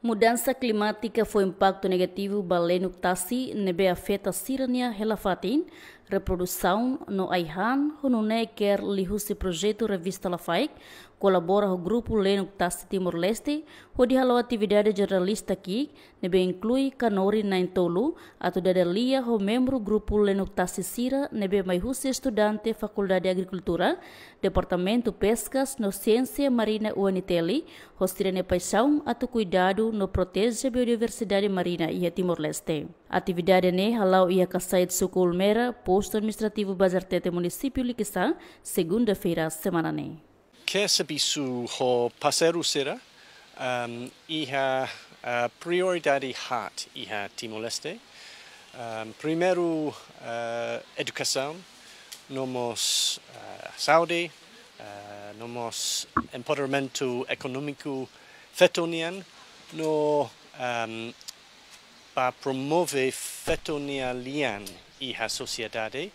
Mudança climática foi impacto negativo baleno tasi nebe afeta sirania helafatin, reprodução no aihan, honune quer lihusi projeto revista Lafaik, colabora o grupo Leno Tasi Timor-Leste, onde halo atividade jornalista aqui, nebe inclui Kanori Naintolu, atau dadalia o membro grupo Leno Tasi Sira, nebe maihusi estudante Faculdade de Agricultura, Departamento Pescas no Ciência Marina UNITELI, hostirane paixão atau cuidado no protege a biodiversidade marina e Timor-Leste. Atividade ne halau ia kasait suku Ulmera, posto administrativo Bazartete município Liquiçá, segunda-feira semana ne. Quer saber se o parceiro será iha prioridade hat iha Timor-Leste. Primeiro educação, nomos saúde, nomos empoderamento econômico fetonian, no para promover fetonia lian iha sociedade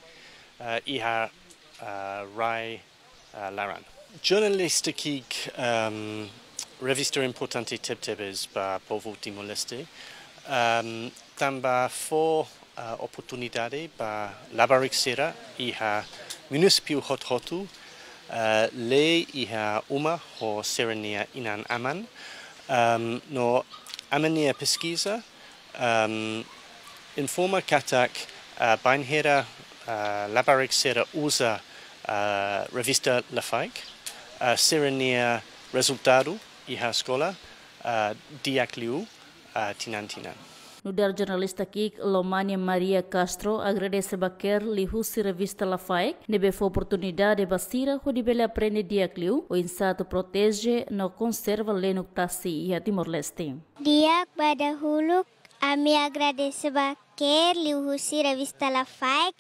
iha rai laran. Jornalista que revista importante tebes para povo Timor-Leste também foi oportunidade para labarik sera iha município hot-hotu lei iha uma ho serenia inan aman no amania pesquisa informa katak bainhera labarik sera usa revista Lafaik serenia resultado iha escola diakliu tinan. No dar jornalista aqui, Lomania Maria Castro agradece baquer lihusi revista Lafaik, nebe foi oportunidade basira onde bele aprende diakliu, o insato protege no conserva lenuk tasi e Timor-Leste. Diak pada huluk, ami agradece baquer lihusi revista Lafaik,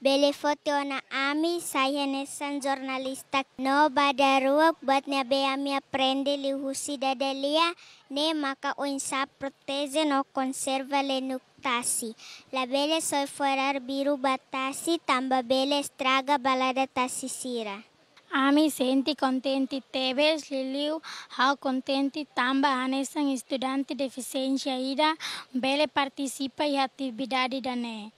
bele foto na ami saya nesan jornalista no badaruak batnya be ami aprende lihusi dadalia ne maka oinsa protege no conserva lenuk tasi. La bele soy forar biru batasi tamba bele estraga balada tasi sira. Ami senti contenti tebes liliu hau contenti tamba anesan estudante deficiência ida bele participa e atividade dane.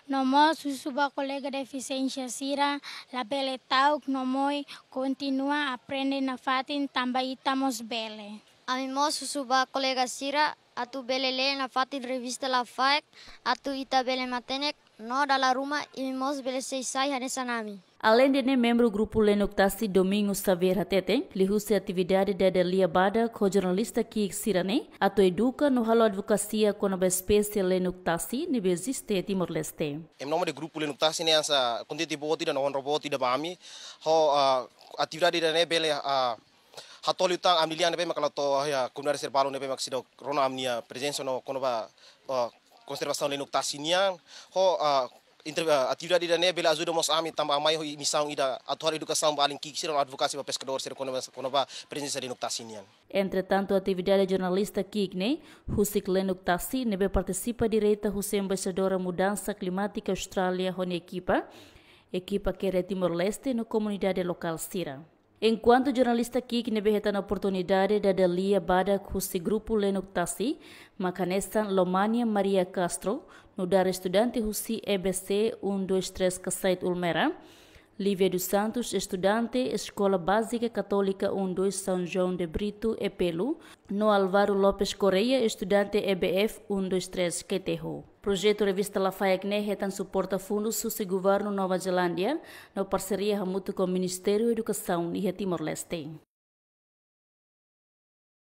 Nomo susuba colega deficiência sira la bele tau nomoi continua aprende na fatin tamba itamos bele. Ami mo susuba colega sira atu bele le na fatin revista Lafaik atu ita bele matenek no dala rumah imos bele seisai hanesanami. Além de membro do grupo Lenuk Tasi Domingos Xavier Hatete, lihusi atividade da Delia Bada com jornalista que Sirane, ato educa no halo advocacia com a espécie Lenuk Tasi, nível existe Timor-Leste. Em nome do grupo Lenuk Tasi, né, essa contente boti da não roboti da bami, atividade da nebele hatoli utang amilian nebe makala to ya kunar serbalo nebe maksido rona amnia presença no konoba conservação Lenuk Tasi niang atividade da nebele ajuda mos ami tamba mai ho missão ida atuar educação baling kikir advokasi para pescador ser konoba presença Lenuk Tasi niang. Entretanto, a atividade jornalista Kikne, Husik Lenuk Tasi, nebe participa direita Hussein embaixadora mudança climática Austrália hone equipa que é Timor-Leste no comunidade local Sira. Enquanto jornalista Kik nebe reta na oportunidade da Delia Bada Husik grupo Lenuk Tasi, macanessan Lomania Maria Castro, no dar estudante Husi EBC 123 Kasait Ulmera, Lívia dos Santos, estudante Escola Básica Católica 12 São João de Brito, Epelu, no Álvaro Lopes Correia, estudante EBF 123 Queteho. Projeto Revista Lafaik ne retan suporta fundos do governo Nova Zelândia, na parceria mútua com o Ministério da Educação e Timor-Leste.